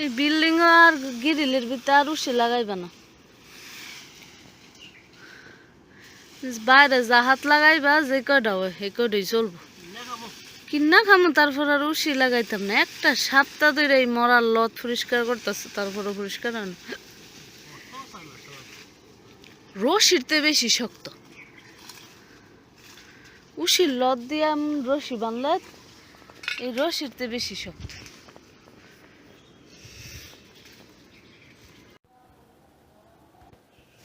এই বিল্ডিং আর গিরিলের ভিতরে আর উশি লাগাইবা না, বাইরে জাহাত লাগাইবা যে কয়টা হয় সেই কয়টাই চলবো। কিনা খামো তারপর আর উশি লাগাইতাম না। একটা সপ্তাহ ধরে এই মরার লত পরিষ্কার করতেছে, তারপরে পরিষ্কার হয় না। রশিরতে বেশি শক্ত, উশির লত দিয়ে রশি বানলে এই রশিরতে বেশি শক্ত।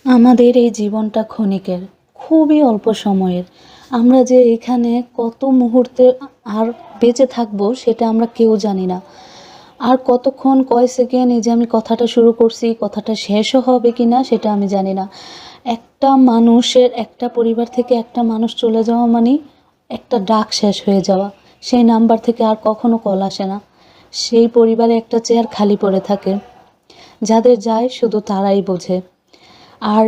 আমাদের এই জীবনটা ক্ষণিকের, খুবই অল্প সময়ের। আমরা যে এখানে কত মুহূর্তে আর বেঁচে থাকবো সেটা আমরা কেউ জানি না। আর কতক্ষণ কয় সেকেন্ড এই যে আমি কথাটা শুরু করছি, কথাটা শেষও হবে কি না সেটা আমি জানি না। একটা মানুষের, একটা পরিবার থেকে একটা মানুষ চলে যাওয়া মানে একটা ডাক শেষ হয়ে যাওয়া। সেই নাম্বার থেকে আর কখনো কল আসে না। সেই পরিবারে একটা চেয়ার খালি পড়ে থাকে। যাদের যায় শুধু তারাই বোঝে। আর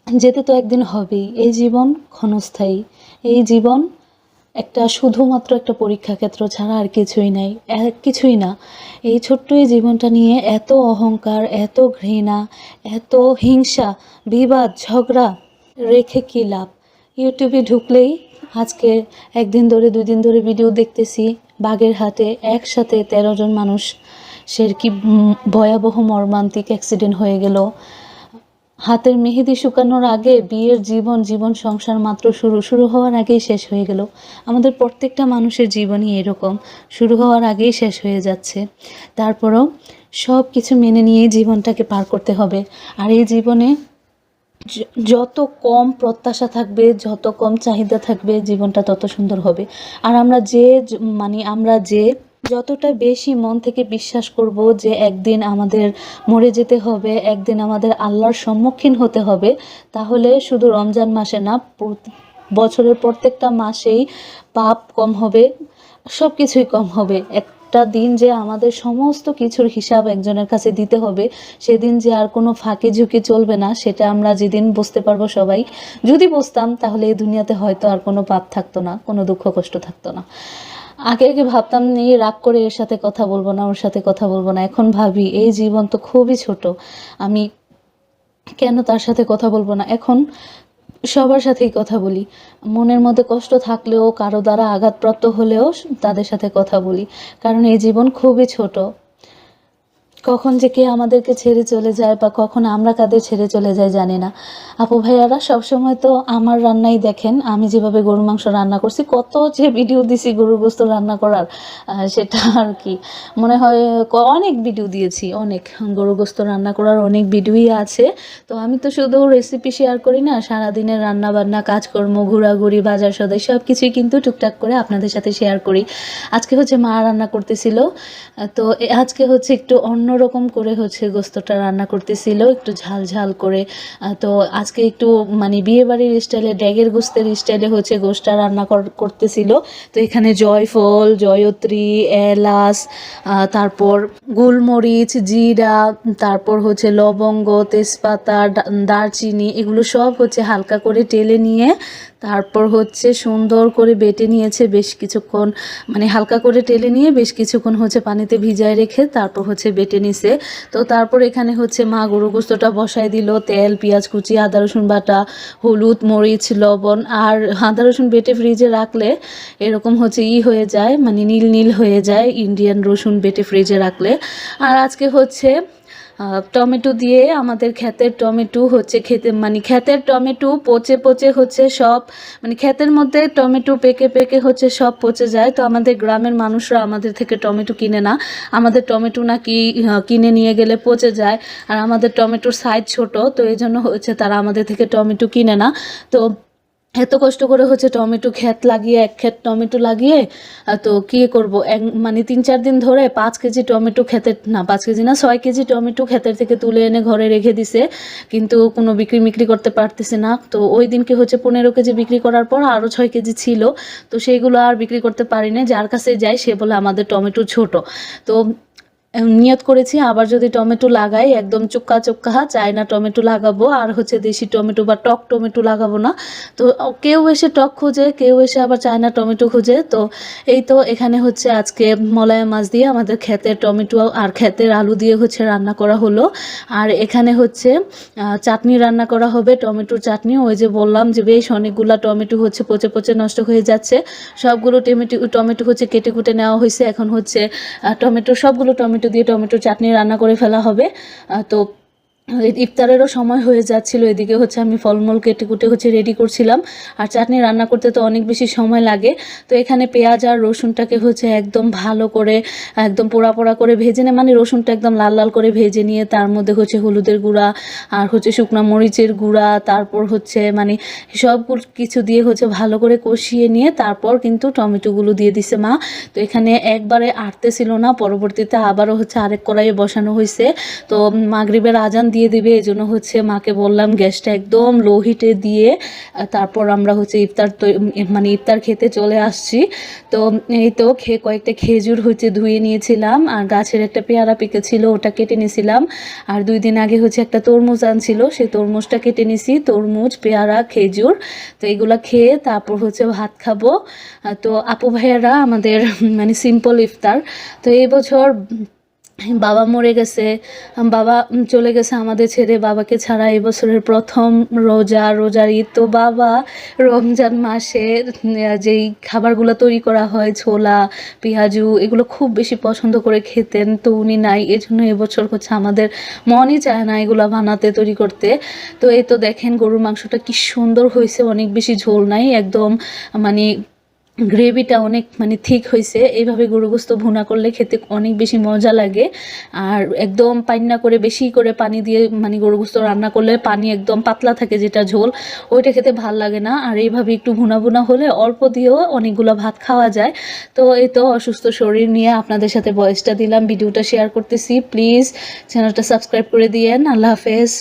যেতে তো একদিন হবেই। এই জীবন ক্ষণস্থায়ী। এই জীবন একটা শুধুমাত্র একটা পরীক্ষা ক্ষেত্র ছাড়া আর কিছুই নাই, কিছুই না। এই ছোট্ট এই জীবনটা নিয়ে এত অহংকার, এত ঘৃণা, এত হিংসা, বিবাদ, ঝগড়া রেখে কী লাভ? ইউটিউবে ঢুকলেই আজকে একদিন ধরে 2 দিন ধরে ভিডিও দেখতেছি, বাগেরহাটে একসাথে 13 জন মানুষ সের কি ভয়াবহ মর্মান্তিক অ্যাক্সিডেন্ট হয়ে গেল। হাতের মেহেদি শুকানোর আগে বিয়ের জীবন সংসার মাত্র শুরু হওয়ার আগেই শেষ হয়ে গেল। আমাদের প্রত্যেকটা মানুষের জীবনই এরকম, শুরু হওয়ার আগেই শেষ হয়ে যাচ্ছে। তারপরও সব কিছু মেনে নিয়ে জীবনটাকে পার করতে হবে। আর এই জীবনে যত কম প্রত্যাশা থাকবে, যত কম চাহিদা থাকবে, জীবনটা তত সুন্দর হবে। আর আমরা যে যতটা বেশি মন থেকে বিশ্বাস করব যে একদিন আমাদের মরে যেতে হবে, একদিন আমাদের আল্লাহর সম্মুখীন হতে হবে, তাহলে শুধু রমজান মাসে না, বছরের প্রত্যেকটা মাসেই পাপ কম হবে, সব কিছুই কম হবে। একটা দিন যে আমাদের সমস্ত কিছুর হিসাব একজনের কাছে দিতে হবে, সেদিন যে আর কোনো ফাঁকি ঝুঁকি চলবে না, সেটা আমরা যেদিন বুঝতে পারবো সবাই। যদি বুঝতাম তাহলে এই দুনিয়াতে হয়তো আর কোনো পাপ থাকতো না, কোনো দুঃখ কষ্ট থাকতো না। আগে ভাবতাম নিয়ে রাগ করে এর সাথে কথা বলবো না, ওর সাথে কথা বলবো না। এখন ভাবি এই জীবন তো খুবই ছোট, আমি কেন তার সাথে কথা বলবো না। এখন সবার সাথেই কথা বলি, মনের মধ্যে কষ্ট থাকলেও, কারো দ্বারা আঘাতপ্রাপ্ত হলেও তাদের সাথে কথা বলি, কারণ এই জীবন খুবই ছোট। কখন যে কে আমাদেরকে ছেড়ে চলে যায় বা কখন আমরা কাদের ছেড়ে চলে যায় জানি না। আপু ভাইয়ারা সবসময় তো আমার রান্নাই দেখেন, আমি যেভাবে গরুর মাংস রান্না করছি, কত যে ভিডিও দিছি গরুর গোস্ত রান্না করার, সেটা আর কি মনে হয় অনেক ভিডিও দিয়েছি, অনেক গরুর গোস্ত রান্না করার অনেক ভিডিওই আছে। তো আমি তো শুধু রেসিপি শেয়ার করি না, সারাদিনের রান্না বান্না, কাজকর্ম, ঘোরাঘুরি, বাজার সদাই সব কিছুই কিন্তু টুকটাক করে আপনাদের সাথে শেয়ার করি। আজকে হচ্ছে মা রান্না করতেছিল, তো আজকে হচ্ছে একটু অন্যরকম করে হচ্ছে গোস্তটা রান্না করতেছিল, একটু ঝাল ঝাল করে। তো আজকে একটু বিয়েবাড়ির স্টাইলে, ড্যাগের গোস্তের স্টাইলে হচ্ছে গোস্তটা রান্না করতেছিল। তো এখানে জয়ফল, জয়ত্রী, এলাচ, তারপর গোলমরিচ, জিরা, তারপর হচ্ছে লবঙ্গ, তেজপাতা, দারচিনি, এগুলো সব হচ্ছে হালকা করে টেলে নিয়ে তারপর হচ্ছে সুন্দর করে বেটে নিয়েছে বেশ কিছুক্ষণ, হালকা করে টেলে নিয়ে বেশ কিছুক্ষণ হচ্ছে পানিতে ভিজায় রেখে তারপর হচ্ছে বেটে নিছে। তো তারপর এখানে হচ্ছে মা গরু গোস্তটা বসায় দিল, তেল, পেঁয়াজ কুচি, আদা রসুন বাটা, হলুদ, মরিচ, লবণ। আর আদা রসুন বেটে ফ্রিজে রাখলে এরকম হচ্ছে হয়ে যায়, নীল নীল হয়ে যায় ইন্ডিয়ান রসুন বেটে ফ্রিজে রাখলে। আর আজকে হচ্ছে টমেটো দিয়ে, আমাদের ক্ষেতের টমেটো হচ্ছে ক্ষেতের টমেটো পচে পচে হচ্ছে সব, ক্ষেতের মধ্যে টমেটো পেকে পেকে হচ্ছে সব পচে যায়। তো আমাদের গ্রামের মানুষরা আমাদের থেকে টমেটো কিনে না, আমাদের টমেটো নাকি কিনে নিয়ে গেলে পচে যায়। আর আমাদের টমেটোর সাইজ ছোট, তো এই জন্য হচ্ছে তারা আমাদের থেকে টমেটো কিনে না। তো এত কষ্ট করে হচ্ছে টমেটো ক্ষেত লাগিয়ে, এক ক্ষেত টমেটো লাগিয়ে, তো কী করবো, 3-4 দিন ধরে 5 কেজি টমেটো ক্ষেতের, না 5 কেজি না, 6 কেজি টমেটো ক্ষেতের থেকে তুলে এনে ঘরে রেখে দিছে, কিন্তু কোনো বিক্রি করতে পারতেছে না। তো ওই দিনকে হচ্ছে 15 কেজি বিক্রি করার পর আরও 6 কেজি ছিল, তো সেইগুলো আর বিক্রি করতে পারি না। যার কাছে যাই সে বলে আমাদের টমেটো ছোট। তো নিয়ত করেছি আবার যদি টমেটো লাগাই একদম চুক্কা চুক্কা চায়না টমেটো লাগাবো, আর হচ্ছে দেশি টমেটো বা টক টমেটো লাগাবো না। তো কেউ এসে টক খোঁজে, কেউ এসে আবার চায়না টমেটো খোঁজে। তো এই তো এখানে হচ্ছে আজকে মলায়া মাছ দিয়ে আমাদের ক্ষেতের টমেটো আর ক্ষেতের আলু দিয়ে হচ্ছে রান্না করা হলো। আর এখানে হচ্ছে চাটনি রান্না করা হবে, টমেটোর চাটনি। ওই যে বললাম যে বেশ অনেকগুলা টমেটো হচ্ছে পচে পচে নষ্ট হয়ে যাচ্ছে, সবগুলো টমেটো হচ্ছে কেটে কুটে নেওয়া হয়েছে। এখন হচ্ছে সবগুলো টমেটো দিয়ে টমেটোর চাটনি রান্না করে ফেলা হবে। তো ইফতারেরও সময় হয়ে যাচ্ছিল, এদিকে হচ্ছে আমি ফলমূল কেটে কুটে হচ্ছে রেডি করছিলাম। আর চাটনি রান্না করতে তো অনেক বেশি সময় লাগে। তো এখানে পেঁয়াজ আর রসুনটাকে হচ্ছে একদম ভালো করে একদম পোড়া পোড়া করে ভেজে নিয়ে, মানে রসুনটা একদম লাল লাল করে ভেজে নিয়ে তার মধ্যে হচ্ছে হলুদের গুঁড়া আর হচ্ছে শুকনো মরিচের গুঁড়া, তারপর হচ্ছে মানে সব কিছু দিয়ে হচ্ছে ভালো করে কষিয়ে নিয়ে তারপর কিন্তু টমেটোগুলো দিয়ে দিছে মা। তো এখানে একবারে আটতেছিল না, পরবর্তীতে আবারও হচ্ছে আরেক কড়াইয়ে বসানো হয়েছে। তো মাগরিবের আজান দিয়ে দিবে, এই জন্য হচ্ছে মাকে বললাম গ্যাসটা একদম লো হিটে দিয়ে তারপর আমরা হচ্ছে ইফতার খেতে চলে আসছি। তো এই তো কয়েকটা খেজুর হচ্ছে ধুয়ে নিয়েছিলাম, আর গাছের একটা পেয়ারা পেকেছিল ওটা কেটে নিয়েছিলাম। আর 2 দিন আগে হচ্ছে একটা তরমুজ আনছিল, সেই তরমুজটা কেটে নিছি। তরমুজ, পেয়ারা, খেজুর, তো এগুলা খেয়ে তারপর হচ্ছে ভাত খাবো। তো আপু ভাইয়ারা আমাদের মানে সিম্পল ইফতার। তো এই বছর বাবা মরে গেছে, বাবা চলে গেছে আমাদের ছেড়ে। বাবাকে ছাড়া এবছরের প্রথম রোজার ঈদ। তো বাবা রমজান মাসে যেই খাবারগুলো তৈরি করা হয়, ছোলা, পেঁয়াজু, এগুলো খুব বেশি পছন্দ করে খেতেন। তো উনি নাই, এজন্য এবছর হচ্ছে আমাদের মনই চায় না এগুলো বানাতে, তৈরি করতে। তো এই তো দেখেন গরুর মাংসটা কি সুন্দর হয়েছে, অনেক বেশি ঝোল নাই, একদম মানে গ্রেভিটা অনেক মানে ঠিক হয়েছে। এইভাবে গরু গোস্ত ভুনা করলে খেতে অনেক বেশি মজা লাগে। আর একদম পান্না করে বেশি করে পানি দিয়ে মানে গরু গোস্ত রান্না করলে পানি একদম পাতলা থাকে, যেটা ঝোল, ওইটা খেতে ভাল লাগে না। আর এইভাবে একটু ভুনা ভুনা হলে অল্প দিয়েও অনেকগুলো ভাত খাওয়া যায়। তো এই তো অসুস্থ শরীর নিয়ে আপনাদের সাথে ভয়েসটা দিলাম, ভিডিওটা শেয়ার করতেছি। প্লিজ চ্যানেলটা সাবস্ক্রাইব করে দিয়েন। আল্লাহ হাফেজ।